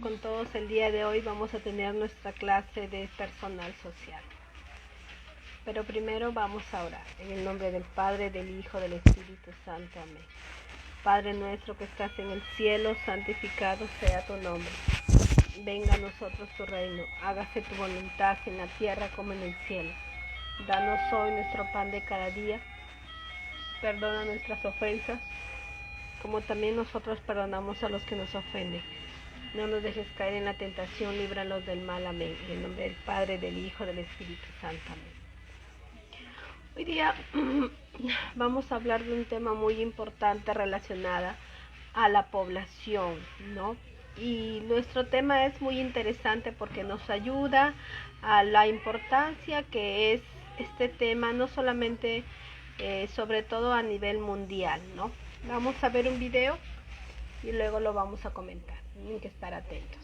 con todos. El día de hoy vamos a tener nuestra clase de personal social. Pero primero vamos a orar. En el nombre del Padre, del Hijo, del Espíritu Santo. Amén. Padre nuestro que estás en el cielo, santificado sea tu nombre. Venga a nosotros tu reino. Hágase tu voluntad en la tierra como en el cielo. Danos hoy nuestro pan de cada día. Perdona nuestras ofensas, como también nosotros perdonamos a los que nos ofenden. No nos dejes caer en la tentación, líbranos del mal. Amén. En el nombre del Padre, del Hijo, del Espíritu Santo. Amén. Hoy día vamos a hablar de un tema muy importante relacionado a la población, ¿no? Y nuestro tema es muy interesante porque nos ayuda a la importancia que es este tema, no solamente, sobre todo a nivel mundial, ¿no? Vamos a ver un video y luego lo vamos a comentar. Tienen que estar atentos.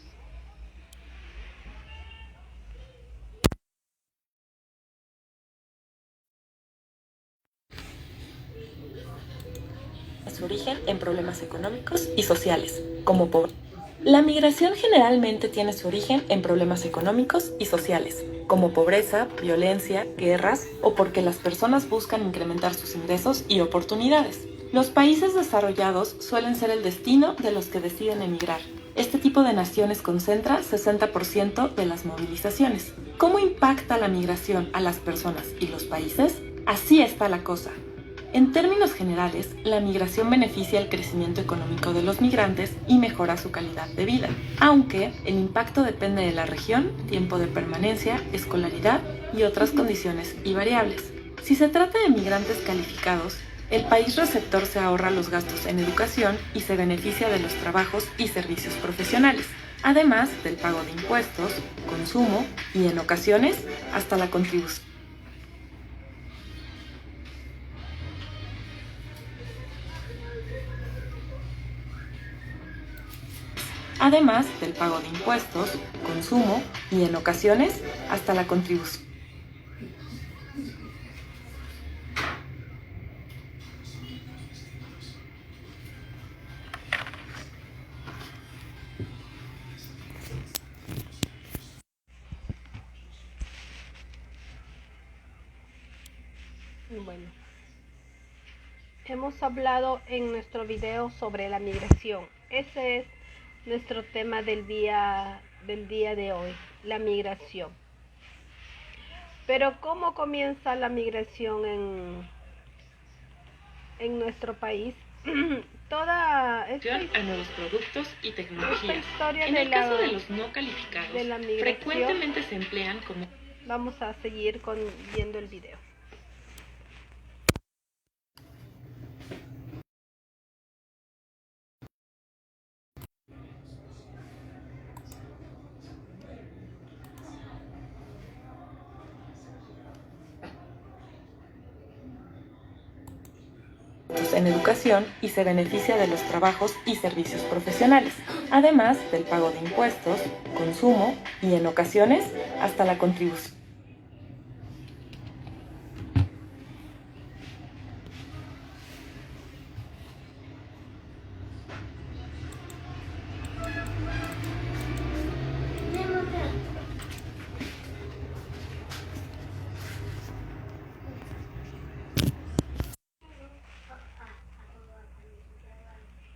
Su origen en problemas económicos y sociales, como pobreza. La migración generalmente tiene su origen en problemas económicos y sociales, como pobreza, violencia, guerras o porque las personas buscan incrementar sus ingresos y oportunidades. Los países desarrollados suelen ser el destino de los que deciden emigrar. Este tipo de naciones concentra 60% de las movilizaciones. ¿Cómo impacta la migración a las personas y los países? Así está la cosa. En términos generales, la migración beneficia el crecimiento económico de los migrantes y mejora su calidad de vida, aunque el impacto depende de la región, tiempo de permanencia, escolaridad y otras condiciones y variables. Si se trata de migrantes calificados, el país receptor se ahorra los gastos en educación y se beneficia de los trabajos y servicios profesionales, además del pago de impuestos, consumo y, en ocasiones, hasta la contribución. Además del pago de impuestos, consumo y, en ocasiones, hasta la contribución. Bueno, hemos hablado en nuestro video sobre la migración. Ese es nuestro tema del día de hoy, la migración. Pero ¿cómo comienza la migración en nuestro país? Toda esta A nuevos productos y tecnología. historia En de el caso de los no calificados, de la migración, frecuentemente se emplean como... Vamos a seguir viendo el video. en educación y se beneficia de los trabajos y servicios profesionales, además del pago de impuestos, consumo y, en ocasiones, hasta la contribución.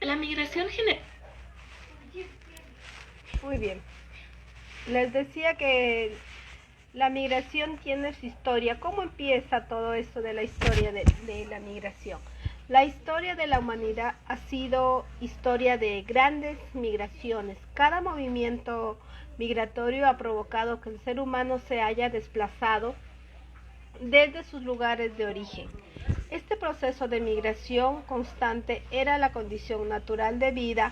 La migración general. Muy bien. Les decía que la migración tiene su historia. ¿Cómo empieza todo esto de la historia de la migración? La historia de la humanidad ha sido historia de grandes migraciones. Cada movimiento migratorio ha provocado que el ser humano se haya desplazado desde sus lugares de origen. Este proceso de migración constante era la condición natural de vida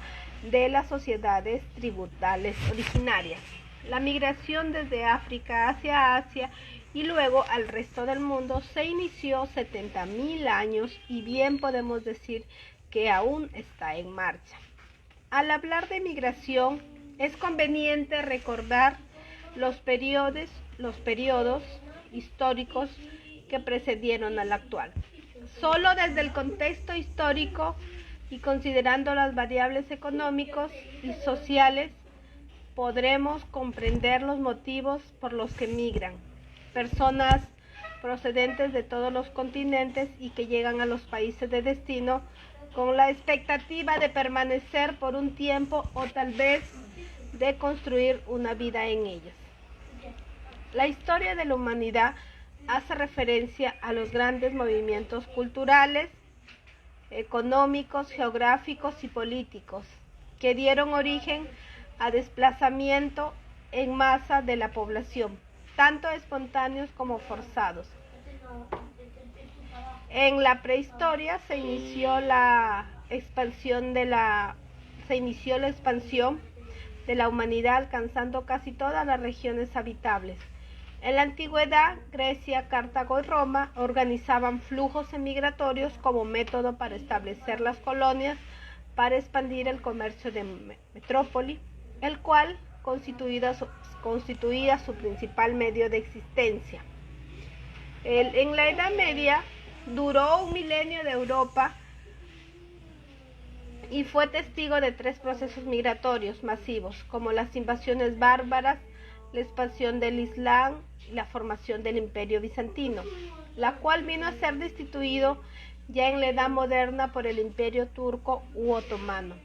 de las sociedades tribales originarias. La migración desde África hacia Asia y luego al resto del mundo se inició 70.000 años y bien podemos decir que aún está en marcha. Al hablar de migración es conveniente recordar los periodos históricos que precedieron al actual. Solo desde el contexto histórico y considerando las variables económicas y sociales podremos comprender los motivos por los que migran. Personas procedentes de todos los continentes y que llegan a los países de destino con la expectativa de permanecer por un tiempo o tal vez de construir una vida en ellas. La historia de la humanidad hace referencia a los grandes movimientos culturales, económicos, geográficos y políticos que dieron origen a desplazamiento en masa de la población, tanto espontáneos como forzados. En la prehistoria se inició la expansión de la humanidad, alcanzando casi todas las regiones habitables. En la antigüedad, Grecia, Cartago y Roma organizaban flujos emigratorios como método para establecer las colonias, para expandir el comercio de metrópoli, el cual constituía su principal medio de existencia. En la Edad Media duró un milenio de Europa y fue testigo de 3 procesos migratorios masivos, como las invasiones bárbaras, la expansión del Islam y la formación del Imperio Bizantino, la cual vino a ser destituido ya en la Edad Moderna por el Imperio Turco u Otomano.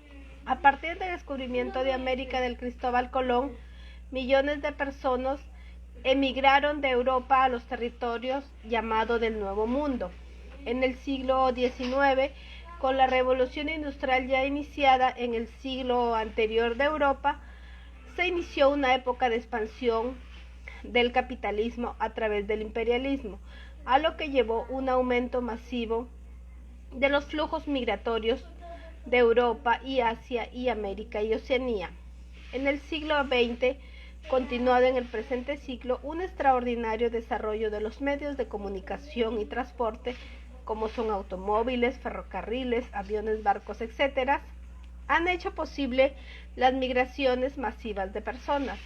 A partir del descubrimiento de América del Cristóbal Colón, millones de personas emigraron de Europa a los territorios llamados del Nuevo Mundo. En el siglo XIX, con la revolución industrial ya iniciada en el siglo anterior de Europa, se inició una época de expansión del capitalismo a través del imperialismo, a lo que llevó un aumento masivo de los flujos migratorios de Europa y Asia y América y Oceanía. En el siglo XX, continuado en el presente siglo, un extraordinario desarrollo de los medios de comunicación y transporte, como son automóviles, ferrocarriles, aviones, barcos, etc., han hecho posible las migraciones masivas de personas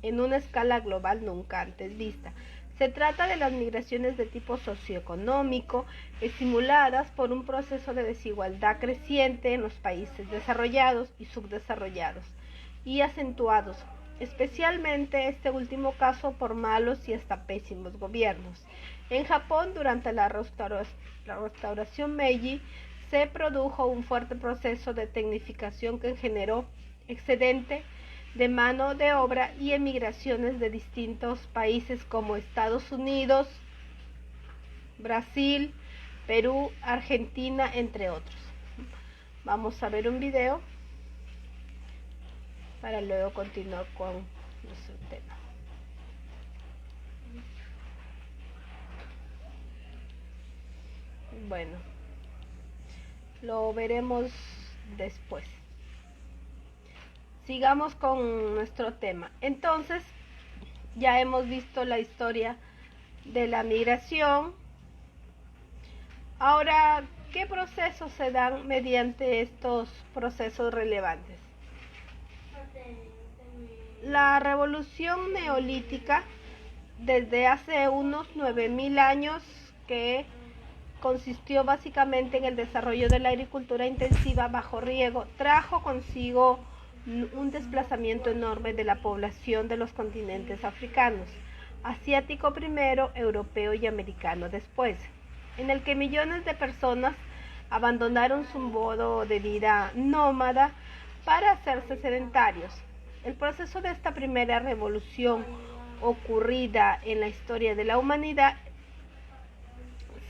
en una escala global nunca antes vista. Se trata de las migraciones de tipo socioeconómico, estimuladas por un proceso de desigualdad creciente en los países desarrollados y subdesarrollados, y acentuados, especialmente este último caso, por malos y hasta pésimos gobiernos. En Japón, durante la restauración Meiji, se produjo un fuerte proceso de tecnificación que generó excedente de mano de obra y emigraciones de distintos países como Estados Unidos, Brasil, Perú, Argentina, entre otros. Vamos a ver un video para luego continuar con nuestro tema. Bueno, lo veremos después. Sigamos con nuestro tema. Entonces, ya hemos visto la historia de la migración. Ahora, ¿qué procesos se dan mediante estos procesos relevantes? La revolución neolítica, desde hace unos 9.000 años, que consistió básicamente en el desarrollo de la agricultura intensiva bajo riego, trajo consigo un desplazamiento enorme de la población de los continentes africanos, asiático primero, europeo y americano después, en el que millones de personas abandonaron su modo de vida nómada para hacerse sedentarios. El proceso de esta primera revolución ocurrida en la historia de la humanidad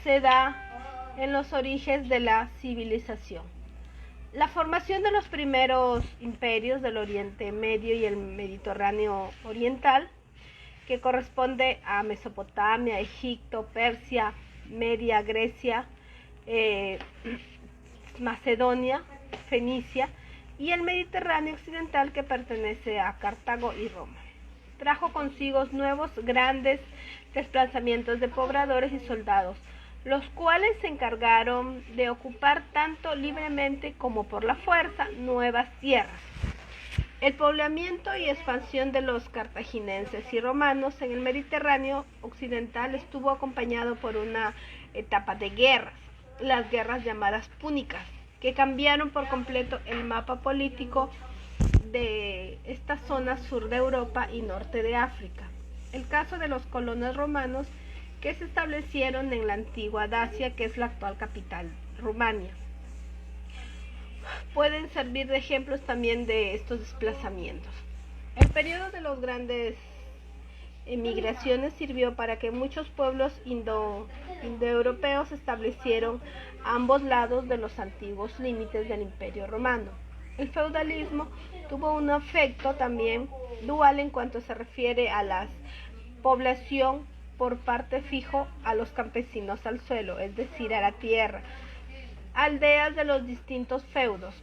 se da en los orígenes de la civilización. La formación de los primeros imperios del Oriente Medio y el Mediterráneo Oriental, que corresponde a Mesopotamia, Egipto, Persia, Media, Grecia, Macedonia, Fenicia, y el Mediterráneo Occidental, que pertenece a Cartago y Roma. Trajo consigo nuevos grandes desplazamientos de pobladores y soldados, los cuales se encargaron de ocupar tanto libremente como por la fuerza nuevas tierras. El poblamiento y expansión de los cartagineses y romanos en el Mediterráneo Occidental estuvo acompañado por una etapa de guerras, las guerras llamadas púnicas, que cambiaron por completo el mapa político de esta zona sur de Europa y norte de África. El caso de los colonos romanos que se establecieron en la antigua Dacia, que es la actual capital, Rumania. Pueden servir de ejemplos también de estos desplazamientos. El periodo de las grandes emigraciones sirvió para que muchos pueblos indoeuropeos se establecieron a ambos lados de los antiguos límites del Imperio Romano. El feudalismo tuvo un efecto también dual en cuanto se refiere a la población por parte fijo a los campesinos al suelo, es decir, a la tierra, aldeas de los distintos feudos.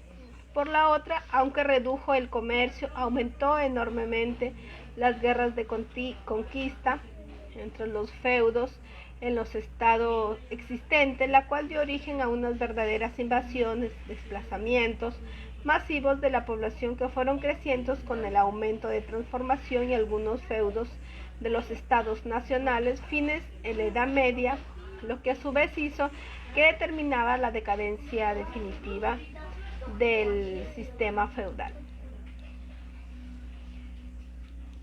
Por la otra, aunque redujo el comercio, aumentó enormemente las guerras de conquista entre los feudos en los estados existentes, la cual dio origen a unas verdaderas invasiones, desplazamientos masivos de la población que fueron creciendo con el aumento de transformación y algunos feudos de los estados nacionales fines en la Edad Media, lo que a su vez hizo que determinaba la decadencia definitiva del sistema feudal.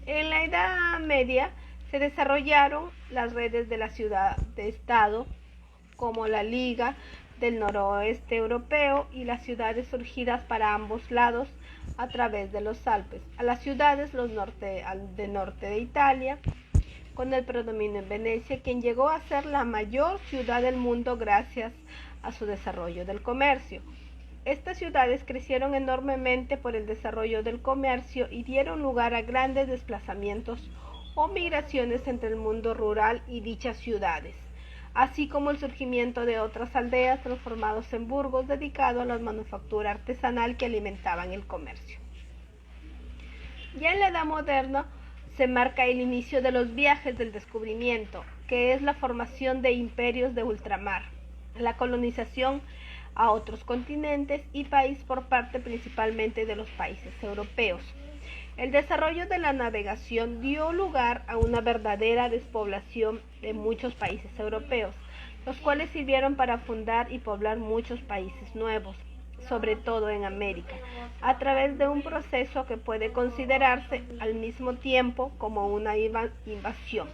En la Edad Media se desarrollaron las redes de la ciudad de estado, como la Liga del Noroeste Europeo y las ciudades surgidas para ambos lados a través de los Alpes, a las ciudades del norte de Italia, con el predominio en Venecia, quien llegó a ser la mayor ciudad del mundo gracias a su desarrollo del comercio. Estas ciudades crecieron enormemente por el desarrollo del comercio y dieron lugar a grandes desplazamientos o migraciones entre el mundo rural y dichas ciudades, así como el surgimiento de otras aldeas transformadas en burgos dedicados a la manufactura artesanal que alimentaban el comercio. Ya en la Edad Moderna se marca el inicio de los viajes del descubrimiento, que es la formación de imperios de ultramar, la colonización a otros continentes y países por parte principalmente de los países europeos. El desarrollo de la navegación dio lugar a una verdadera despoblación de muchos países europeos, los cuales sirvieron para fundar y poblar muchos países nuevos, sobre todo en América, a través de un proceso que puede considerarse al mismo tiempo como una invasión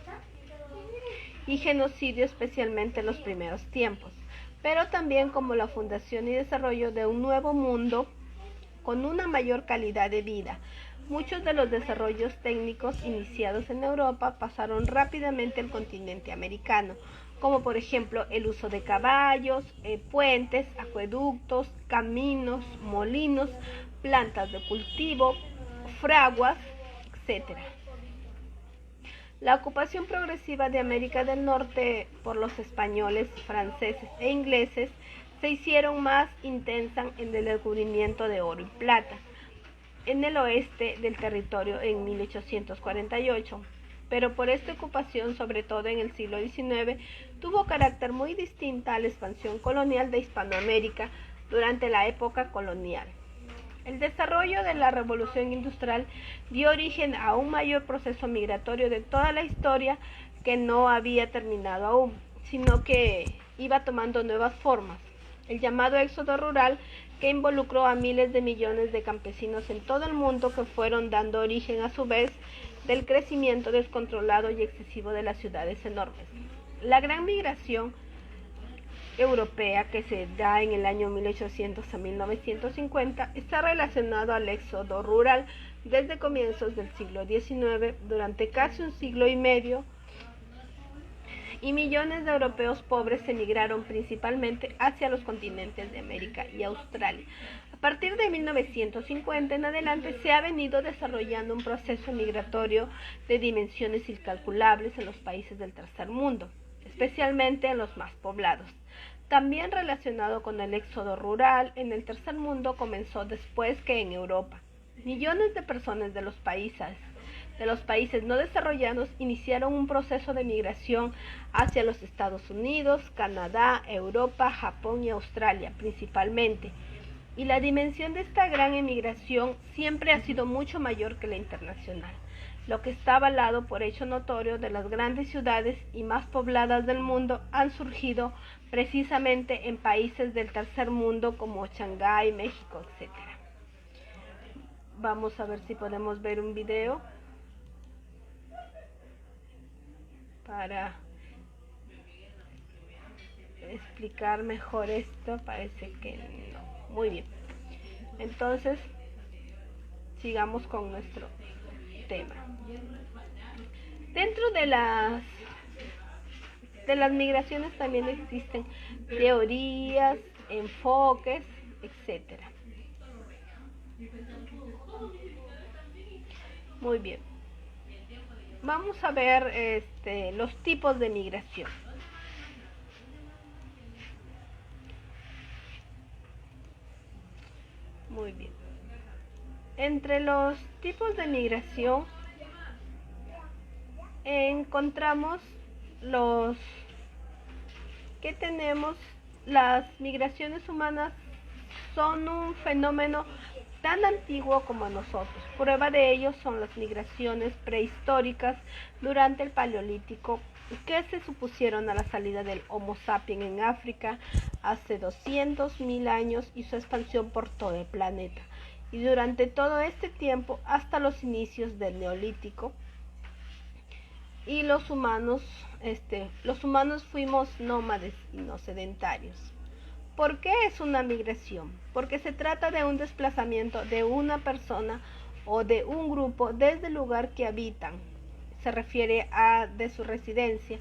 y genocidio, especialmente en los primeros tiempos, pero también como la fundación y desarrollo de un nuevo mundo con una mayor calidad de vida. Muchos de los desarrollos técnicos iniciados en Europa pasaron rápidamente al continente americano, como por ejemplo el uso de caballos, puentes, acueductos, caminos, molinos, plantas de cultivo, fraguas, etc. La ocupación progresiva de América del Norte por los españoles, franceses e ingleses se hicieron más intensa en el descubrimiento de oro y plata en el oeste del territorio en 1848, pero por esta ocupación, sobre todo en el siglo XIX, tuvo carácter muy distinta a la expansión colonial de Hispanoamérica durante la época colonial. El desarrollo de la revolución industrial dio origen a un mayor proceso migratorio de toda la historia que no había terminado aún, sino que iba tomando nuevas formas. El llamado éxodo rural, que involucró a miles de millones de campesinos en todo el mundo, que fueron dando origen a su vez del crecimiento descontrolado y excesivo de las ciudades enormes. La gran migración europea que se da en el año 1800 a 1950 está relacionado al éxodo rural desde comienzos del siglo XIX, durante casi un siglo y medio, y millones de europeos pobres emigraron principalmente hacia los continentes de América y Australia. A partir de 1950 en adelante se ha venido desarrollando un proceso migratorio de dimensiones incalculables en los países del tercer mundo, especialmente en los más poblados. También relacionado con el éxodo rural en el tercer mundo comenzó después que en Europa. Millones de personas de los países no desarrollados iniciaron un proceso de migración hacia los Estados Unidos, Canadá, Europa, Japón y Australia principalmente. Y la dimensión de esta gran emigración siempre ha sido mucho mayor que la internacional, lo que está avalado por hecho notorio de las grandes ciudades y más pobladas del mundo han surgido precisamente en países del tercer mundo como Shanghái, México, etc. Vamos a ver si podemos ver un video para explicar mejor esto. Parece que no. Muy bien. Entonces, sigamos con nuestro tema. Dentro de las migraciones también existen teorías, enfoques, etcétera. Muy bien. Vamos a ver los tipos de migración. Muy bien. Entre los tipos de migración encontramos las migraciones humanas son un fenómeno tan antiguo como nosotros. Prueba de ello son las migraciones prehistóricas durante el Paleolítico, que se supusieron a la salida del Homo sapiens en África hace 200.000 años y su expansión por todo el planeta. Y durante todo este tiempo hasta los inicios del Neolítico, y los humanos fuimos nómades y no sedentarios. ¿Por qué es una migración? Porque se trata de un desplazamiento de una persona o de un grupo desde el lugar que habitan, se refiere a de su residencia,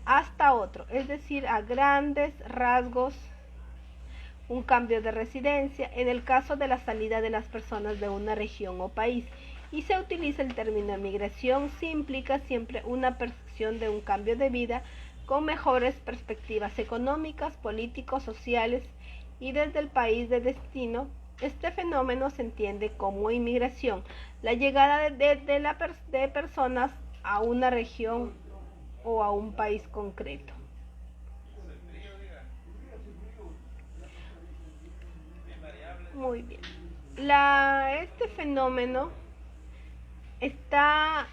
hasta otro, es decir, a grandes rasgos, un cambio de residencia en el caso de la salida de las personas de una región o país. Y se utiliza el término migración si implica siempre una percepción de un cambio de vida con mejores perspectivas económicas, políticos, sociales, y desde el país de destino. Este fenómeno se entiende como inmigración, la llegada de personas a una región o a un país concreto. Muy bien. Este fenómeno está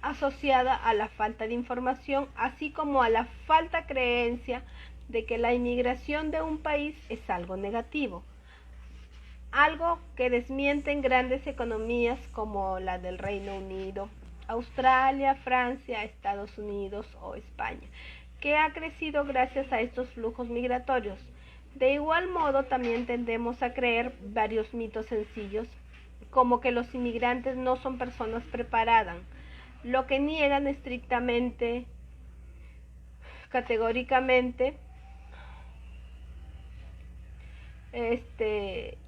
asociada a la falta de información, así como a la falta de creencia de que la inmigración de un país es algo negativo, algo que desmienten grandes economías como la del Reino Unido, Australia, Francia, Estados Unidos o España, que ha crecido gracias a estos flujos migratorios. De igual modo, también tendemos a creer varios mitos sencillos, como que los inmigrantes no son personas preparadas, lo que niegan estrictamente, categóricamente,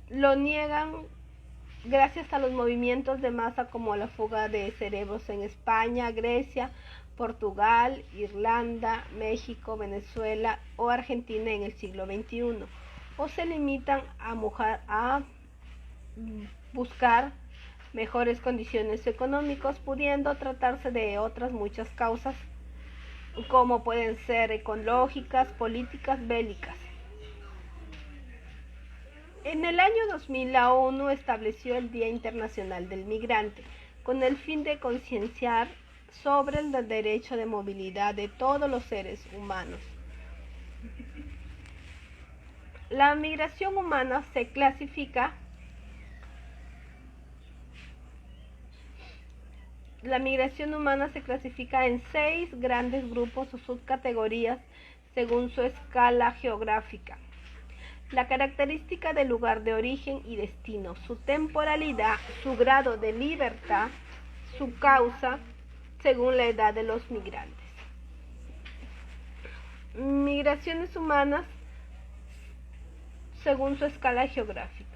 lo niegan gracias a los movimientos de masa como la fuga de cerebros en España, Grecia, Portugal, Irlanda, México, Venezuela o Argentina en el siglo XXI, o se limitan a buscar mejores condiciones económicas, pudiendo tratarse de otras muchas causas como pueden ser ecológicas, políticas, bélicas. En el año 2000 la ONU estableció el Día Internacional del Migrante con el fin de concienciar sobre el derecho de movilidad de todos los seres humanos. La migración humana se clasifica en 6 grandes grupos o subcategorías según su escala geográfica, la característica del lugar de origen y destino, su temporalidad, su grado de libertad, su causa, según la edad de los migrantes. Migraciones humanas según su escala geográfica.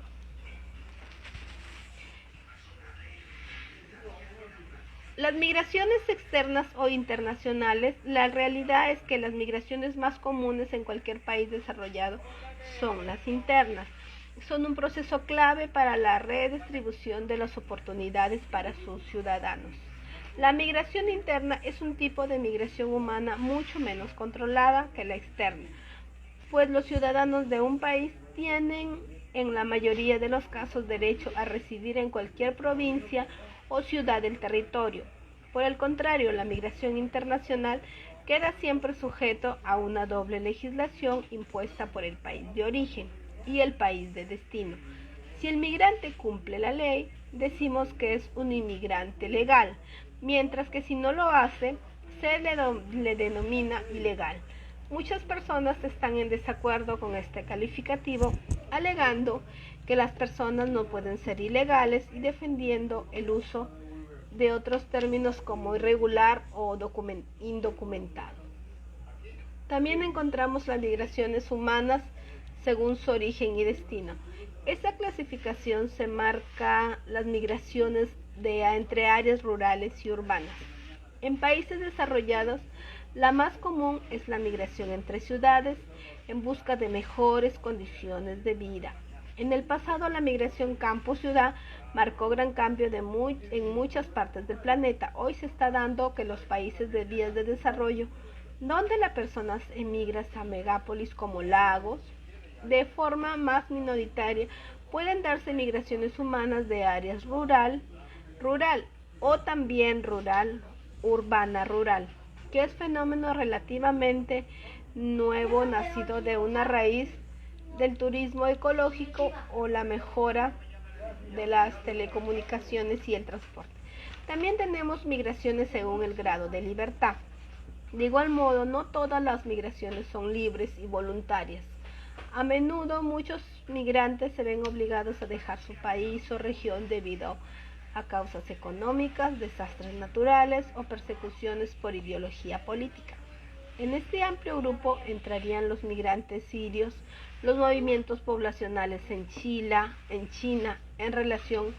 Las migraciones externas o internacionales, la realidad es que las migraciones más comunes en cualquier país desarrollado son las internas. Son un proceso clave para la redistribución de las oportunidades para sus ciudadanos. La migración interna es un tipo de migración humana mucho menos controlada que la externa, pues los ciudadanos de un país tienen en la mayoría de los casos derecho a residir en cualquier provincia o ciudad del territorio. Por el contrario, la migración internacional queda siempre sujeto a una doble legislación impuesta por el país de origen y el país de destino. Si el migrante cumple la ley, decimos que es un inmigrante legal, mientras que si no lo hace, se le denomina ilegal. Muchas personas están en desacuerdo con este calificativo, alegando que las personas no pueden ser ilegales y defendiendo el uso de otros términos como irregular o indocumentado. También encontramos las migraciones humanas según su origen y destino. Esta clasificación se marca las migraciones entre áreas rurales y urbanas. En países desarrollados, la más común es la migración entre ciudades en busca de mejores condiciones de vida. En el pasado, la migración campo-ciudad marcó gran cambio en muchas partes del planeta. Hoy se está dando que los países de vías de desarrollo, donde las personas emigran a megápolis como Lagos, de forma más minoritaria, pueden darse migraciones humanas de áreas rural o también urbana-rural, que es fenómeno relativamente nuevo nacido de una raíz del turismo ecológico o la mejora de las telecomunicaciones y el transporte. También tenemos migraciones según el grado de libertad. De igual modo, no todas las migraciones son libres y voluntarias. A menudo muchos migrantes se ven obligados a dejar su país o región debido a causas económicas, desastres naturales o persecuciones por ideología política. En este amplio grupo entrarían los migrantes sirios, los movimientos poblacionales en China en relación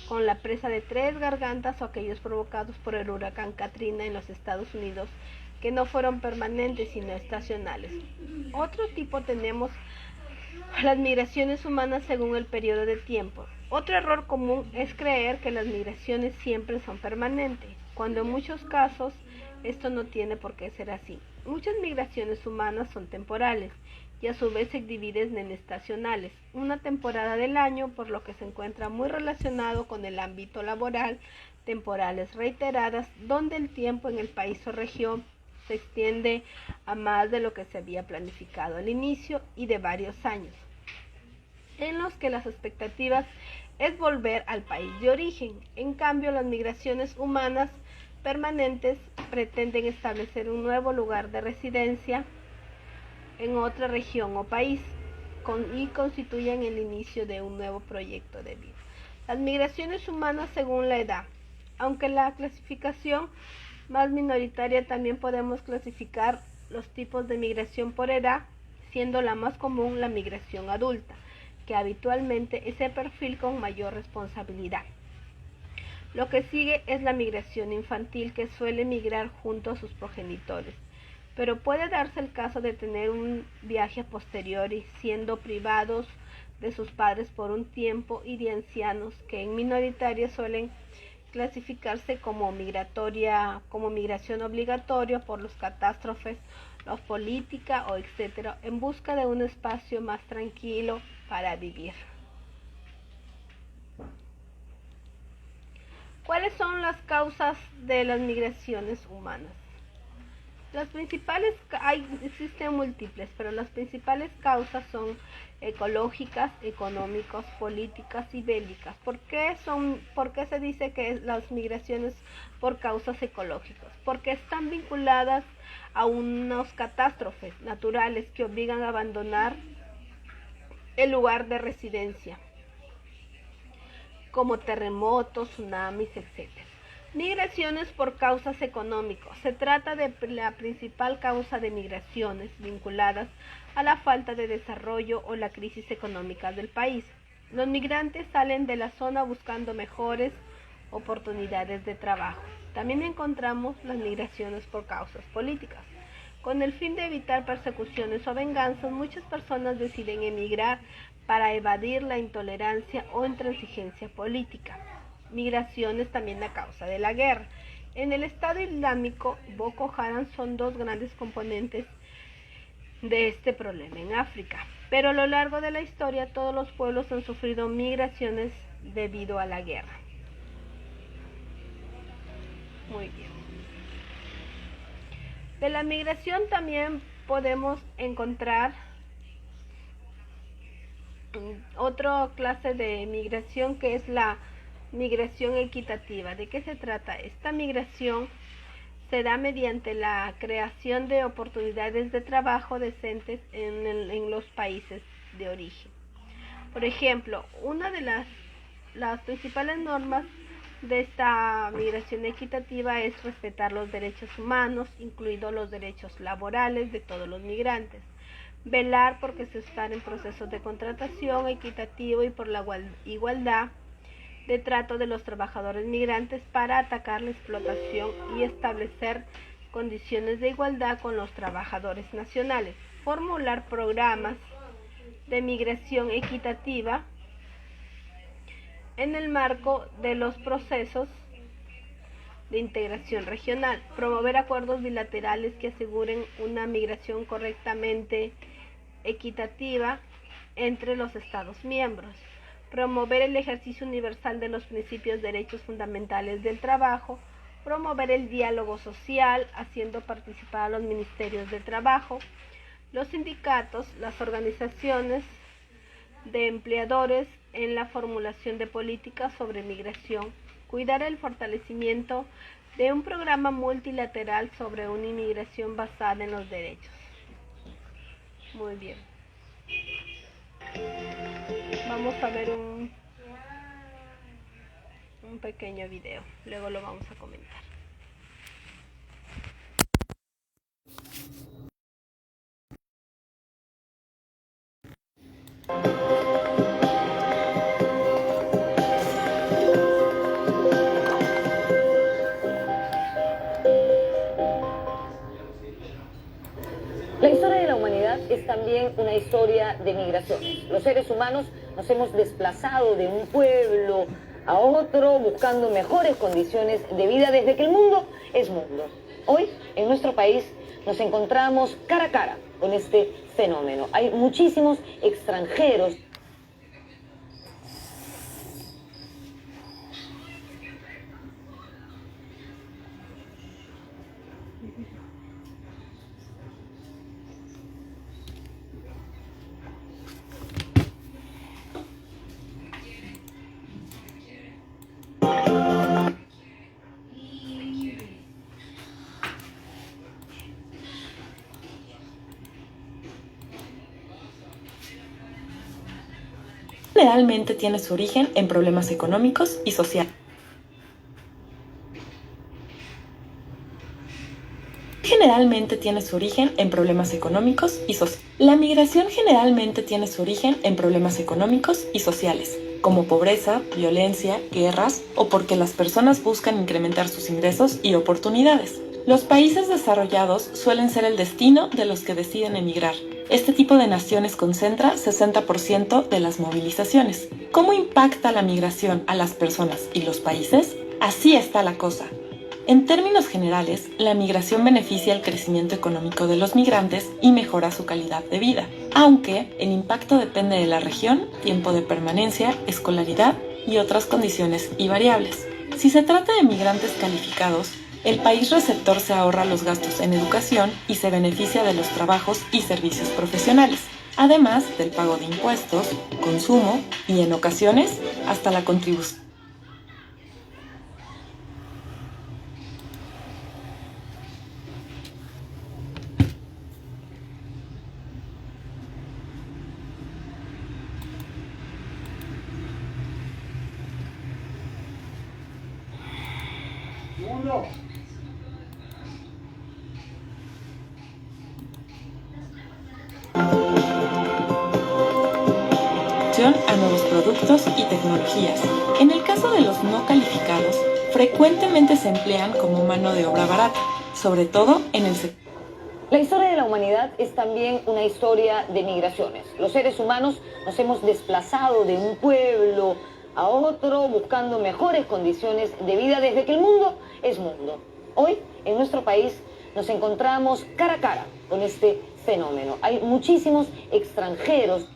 con la presa de Tres Gargantas o aquellos provocados por el huracán Katrina en los Estados Unidos, que no fueron permanentes sino estacionales. Otro tipo tenemos las migraciones humanas según el periodo de tiempo. Otro error común es creer que las migraciones siempre son permanentes, cuando en muchos casos esto no tiene por qué ser así. Muchas migraciones humanas son temporales y a su vez se dividen en estacionales, una temporada del año, por lo que se encuentra muy relacionado con el ámbito laboral, temporales reiteradas, donde el tiempo en el país o región se extiende a más de lo que se había planificado al inicio y de varios años, en los que las expectativas es volver al país de origen. En cambio, las migraciones humanas permanentes pretenden establecer un nuevo lugar de residencia en otra región o país y constituyen el inicio de un nuevo proyecto de vida. Las migraciones humanas según la edad. Aunque la clasificación más minoritaria, también podemos clasificar los tipos de migración por edad, siendo la más común la migración adulta, que habitualmente es el perfil con mayor responsabilidad. Lo que sigue es la migración infantil, que suele migrar junto a sus progenitores, pero puede darse el caso de tener un viaje posterior y siendo privados de sus padres por un tiempo, y de ancianos que en minoritaria suelen clasificarse como migración obligatoria por los catástrofes, la política o etcétera, en busca de un espacio más tranquilo para vivir. ¿Cuáles son las causas de las migraciones humanas? Existen múltiples, pero las principales causas son ecológicas, económicas, políticas y bélicas. ¿Por qué se dice que las migraciones por causas ecológicas? Porque están vinculadas a unas catástrofes naturales que obligan a abandonar el lugar de residencia, como terremotos, tsunamis, etc. Migraciones por causas económicas. Se trata de la principal causa de migraciones vinculadas a la falta de desarrollo o la crisis económica del país. Los migrantes salen de la zona buscando mejores oportunidades de trabajo. También encontramos las migraciones por causas políticas. Con el fin de evitar persecuciones o venganzas, muchas personas deciden emigrar para evadir la intolerancia o intransigencia política. Migraciones también a causa de la guerra. En el Estado Islámico, Boko Haram son dos grandes componentes de este problema en África. Pero a lo largo de la historia, todos los pueblos han sufrido migraciones debido a la guerra. Muy bien. De la migración también podemos encontrar otra clase de migración, que es la Migración equitativa. ¿De qué se trata? Esta migración se da mediante la creación de oportunidades de trabajo decentes en los países de origen. Por ejemplo, una de las principales normas de esta migración equitativa es respetar los derechos humanos, incluidos los derechos laborales de todos los migrantes, velar porque se están en procesos de contratación equitativo y por la igualdad de trato de los trabajadores migrantes para atacar la explotación y establecer condiciones de igualdad con los trabajadores nacionales, formular programas de migración equitativa en el marco de los procesos de integración regional, promover acuerdos bilaterales que aseguren una migración correctamente equitativa entre los Estados miembros, promover el ejercicio universal de los principios derechos fundamentales del trabajo, promover el diálogo social, haciendo participar a los ministerios de trabajo, los sindicatos, las organizaciones de empleadores en la formulación de políticas sobre migración, cuidar el fortalecimiento de un programa multilateral sobre una inmigración basada en los derechos. Muy bien. Vamos a ver un pequeño video, luego lo vamos a comentar. La historia de la humanidad es también una historia de migraciones. Los seres humanos nos hemos desplazado de un pueblo a otro buscando mejores condiciones de vida desde que el mundo es mundo. Hoy, en nuestro país, nos encontramos cara a cara con este fenómeno. Hay muchísimos extranjeros. Generalmente tiene su origen en problemas económicos y sociales. Generalmente tiene su origen en problemas económicos y sociales. La migración generalmente tiene su origen en problemas económicos y sociales, como pobreza, violencia, guerras o porque las personas buscan incrementar sus ingresos y oportunidades. Los países desarrollados suelen ser el destino de los que deciden emigrar. Este tipo de naciones concentra 60% de las movilizaciones. ¿Cómo impacta la migración a las personas y los países? Así está la cosa. En términos generales, la migración beneficia el crecimiento económico de los migrantes y mejora su calidad de vida, aunque el impacto depende de la región, tiempo de permanencia, escolaridad y otras condiciones y variables. Si se trata de migrantes calificados, el país receptor se ahorra los gastos en educación y se beneficia de los trabajos y servicios profesionales, además del pago de impuestos, consumo y, en ocasiones, hasta la contribución. A nuevos productos y tecnologías. En el caso de los no calificados, frecuentemente se emplean como mano de obra barata, sobre todo en el sector. La historia de la humanidad es también una historia de migraciones. Los seres humanos nos hemos desplazado de un pueblo a otro buscando mejores condiciones de vida desde que el mundo es mundo. Hoy, en nuestro país, nos encontramos cara a cara con este fenómeno. Hay muchísimos extranjeros.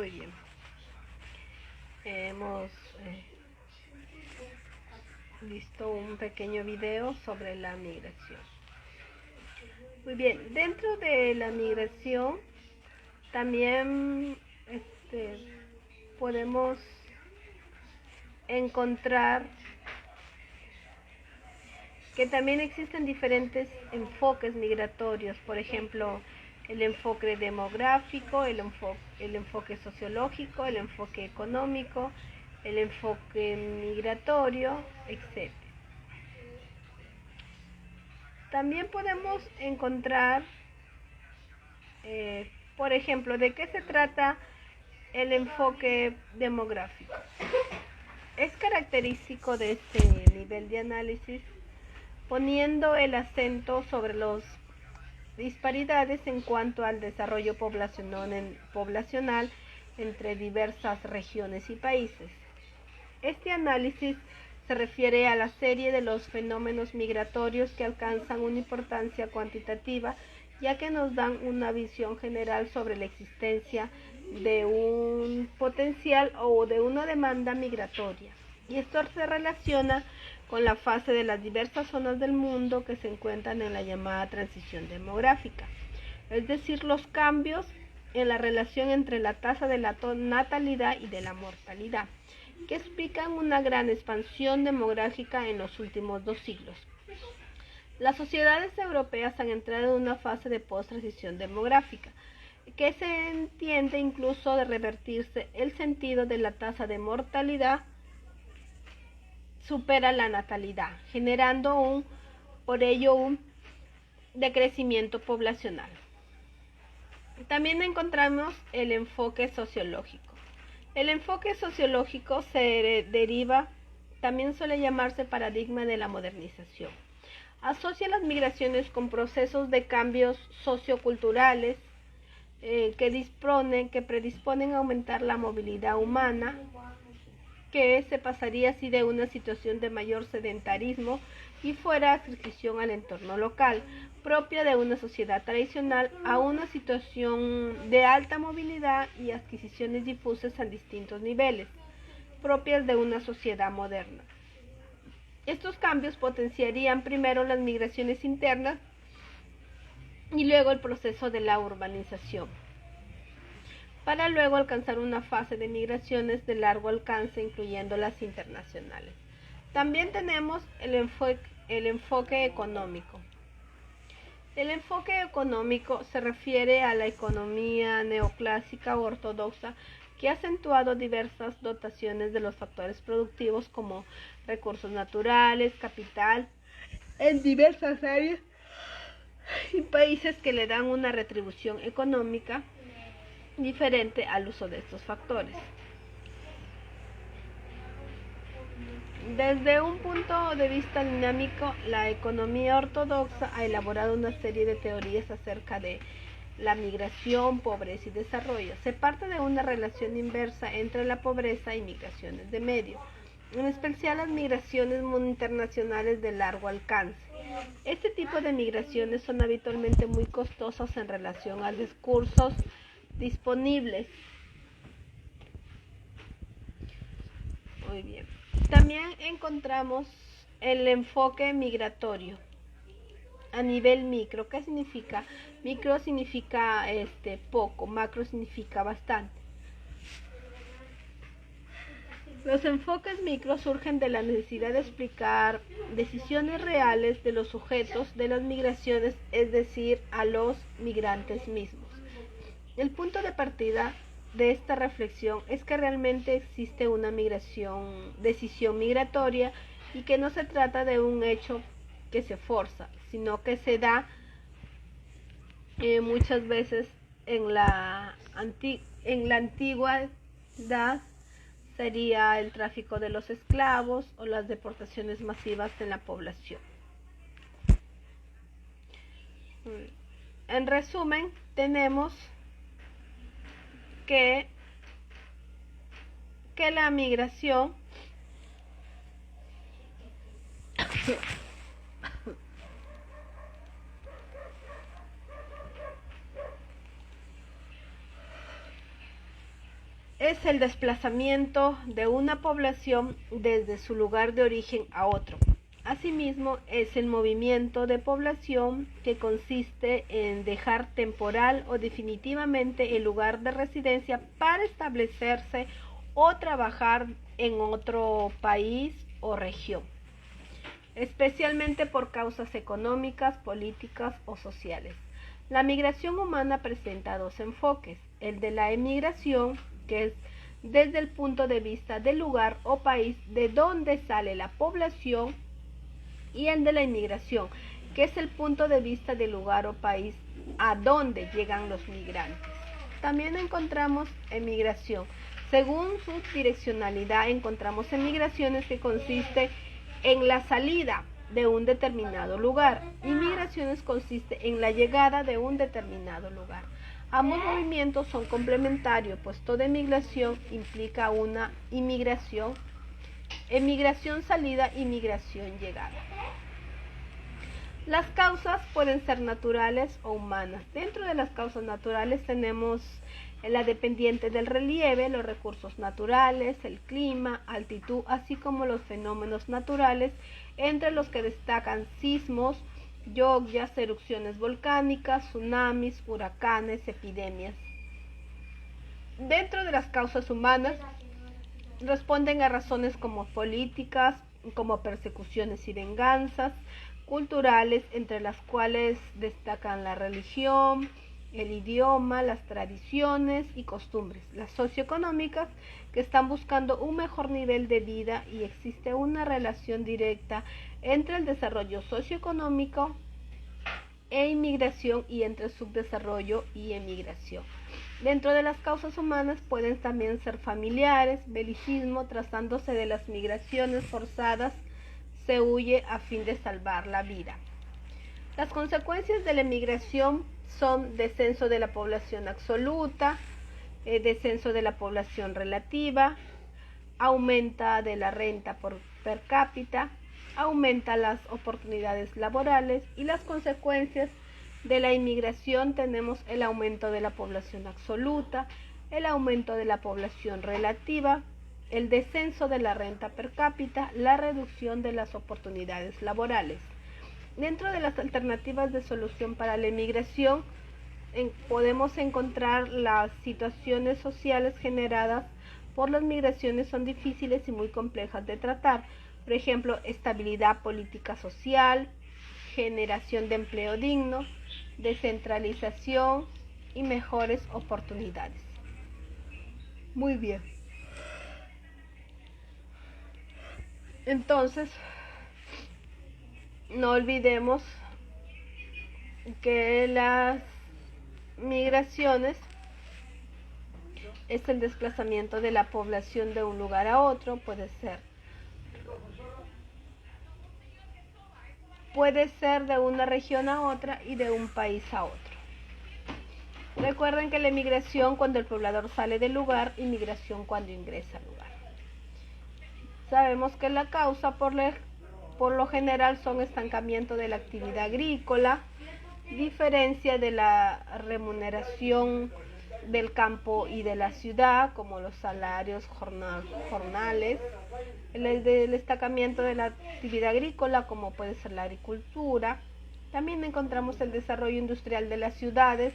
Muy bien. Hemos visto un pequeño video sobre la migración. Muy bien, dentro de la migración también podemos encontrar que también existen diferentes enfoques migratorios, por ejemplo, el enfoque demográfico, el enfoque sociológico, el enfoque económico, el enfoque migratorio, etc. También podemos encontrar, por ejemplo, de qué se trata el enfoque demográfico. Es característico de este nivel de análisis poniendo el acento sobre las disparidades en cuanto al desarrollo poblacional entre diversas regiones y países. Este análisis se refiere a la serie de los fenómenos migratorios que alcanzan una importancia cuantitativa, ya que nos dan una visión general sobre la existencia de un potencial o de una demanda migratoria. Y esto se relaciona con la fase de las diversas zonas del mundo que se encuentran en la llamada transición demográfica, es decir, los cambios en la relación entre la tasa de la natalidad y de la mortalidad, que explican una gran expansión demográfica en los últimos 2 siglos. Las sociedades europeas han entrado en una fase de post-transición demográfica, que se entiende incluso de revertirse el sentido de la tasa de mortalidad supera la natalidad, generando por ello un decrecimiento poblacional. También encontramos el enfoque sociológico. El enfoque sociológico se deriva, también suele llamarse paradigma de la modernización. Asocia las migraciones con procesos de cambios socioculturales que predisponen a aumentar la movilidad humana, que se pasaría así de una situación de mayor sedentarismo y fuera adscripción al entorno local, propia de una sociedad tradicional, a una situación de alta movilidad y adquisiciones difusas a distintos niveles, propias de una sociedad moderna. Estos cambios potenciarían primero las migraciones internas y luego el proceso de la urbanización, para luego alcanzar una fase de migraciones de largo alcance, incluyendo las internacionales. También tenemos el enfoque económico. El enfoque económico se refiere a la economía neoclásica o ortodoxa, que ha acentuado diversas dotaciones de los factores productivos como recursos naturales, capital, en diversas áreas y países que le dan una retribución económica diferente al uso de estos factores. Desde un punto de vista dinámico, la economía ortodoxa ha elaborado una serie de teorías acerca de la migración, pobreza y desarrollo. Se parte de una relación inversa entre la pobreza y migraciones de medio, en especial las migraciones internacionales de largo alcance. Este tipo de migraciones son habitualmente muy costosas en relación a recursos disponibles. Muy bien. También encontramos el enfoque migratorio a nivel micro. ¿Qué significa? Micro significa poco, macro significa bastante. Los enfoques micro surgen de la necesidad de explicar decisiones reales de los sujetos de las migraciones, es decir, a los migrantes mismos. El punto de partida de esta reflexión es que realmente existe una decisión migratoria y que no se trata de un hecho que se forza, sino que se da muchas veces en la antigüedad. Sería el tráfico de los esclavos o las deportaciones masivas en la población. En resumen, tenemos que la migración es el desplazamiento de una población desde su lugar de origen a otro. Asimismo, es el movimiento de población que consiste en dejar temporal o definitivamente el lugar de residencia para establecerse o trabajar en otro país o región, especialmente por causas económicas, políticas o sociales. La migración humana presenta dos enfoques: el de la emigración, que es desde el punto de vista del lugar o país de donde sale la población, y el de la inmigración, que es el punto de vista del lugar o país a donde llegan los migrantes. También encontramos emigración. Según su direccionalidad, encontramos emigraciones que consiste en la salida de un determinado lugar, y migraciones consiste en la llegada de un determinado lugar. Ambos movimientos son complementarios, pues toda migración implica una inmigración, emigración salida y migración llegada. Las causas pueden ser naturales o humanas. Dentro de las causas naturales tenemos la dependiente del relieve, los recursos naturales, el clima, altitud, así como los fenómenos naturales, entre los que destacan sismos, lluvias, erupciones volcánicas, tsunamis, huracanes, epidemias. Dentro de las causas humanas responden a razones como políticas, como persecuciones y venganzas, culturales, entre las cuales destacan la religión, el idioma, las tradiciones y costumbres, las socioeconómicas, que están buscando un mejor nivel de vida, y existe una relación directa entre el desarrollo socioeconómico e inmigración y entre subdesarrollo y emigración. Dentro de las causas humanas pueden también ser familiares, belicismo, tratándose de las migraciones forzadas, se huye a fin de salvar la vida. Las consecuencias de la emigración son descenso de la población absoluta, descenso de la población relativa, aumenta de la renta per cápita, aumenta las oportunidades laborales, y las consecuencias de la inmigración tenemos el aumento de la población absoluta, el aumento de la población relativa, el descenso de la renta per cápita, la reducción de las oportunidades laborales. Dentro de las alternativas de solución para la inmigración, podemos encontrar las situaciones sociales generadas por las migraciones son difíciles y muy complejas de tratar. Por ejemplo, estabilidad política social, generación de empleo digno, descentralización y mejores oportunidades. Muy bien. Entonces, no olvidemos que las migraciones es el desplazamiento de la población de un lugar a otro, puede ser de una región a otra y de un país a otro. Recuerden que la migración cuando el poblador sale del lugar y migración cuando ingresa al lugar. Sabemos que la causa por lo general son estancamiento de la actividad agrícola, diferencia de la remuneración del campo y de la ciudad, como los salarios jornales, el destacamiento de la actividad agrícola, como puede ser la agricultura. También encontramos el desarrollo industrial de las ciudades,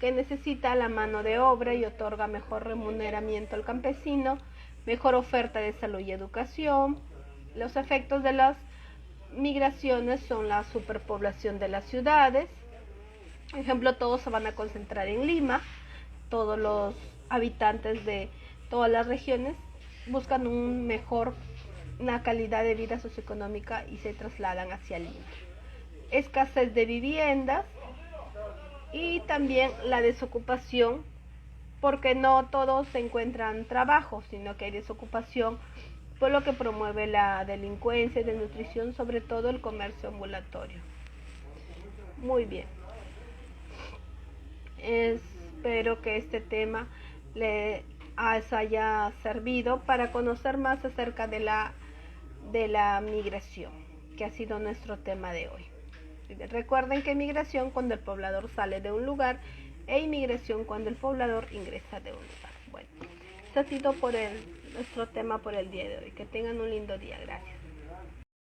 que necesita la mano de obra y otorga mejor remuneramiento al campesino, mejor oferta de salud y educación. Los efectos de las migraciones son la superpoblación de las ciudades. Por ejemplo, todos se van a concentrar en Lima. Todos los habitantes de todas las regiones buscan una calidad de vida socioeconómica y se trasladan hacia Lima. Escasez de viviendas y también la desocupación, porque no todos se encuentran trabajo, sino que hay desocupación, por lo que promueve la delincuencia y desnutrición, sobre todo el comercio ambulatorio. Muy bien. Espero que este tema les haya servido para conocer más acerca de la migración, que ha sido nuestro tema de hoy. Recuerden que migración cuando el poblador sale de un lugar e inmigración cuando el poblador ingresa de un lugar. Bueno, Esto ha sido nuestro tema por el día de hoy. Que tengan un lindo día. Gracias.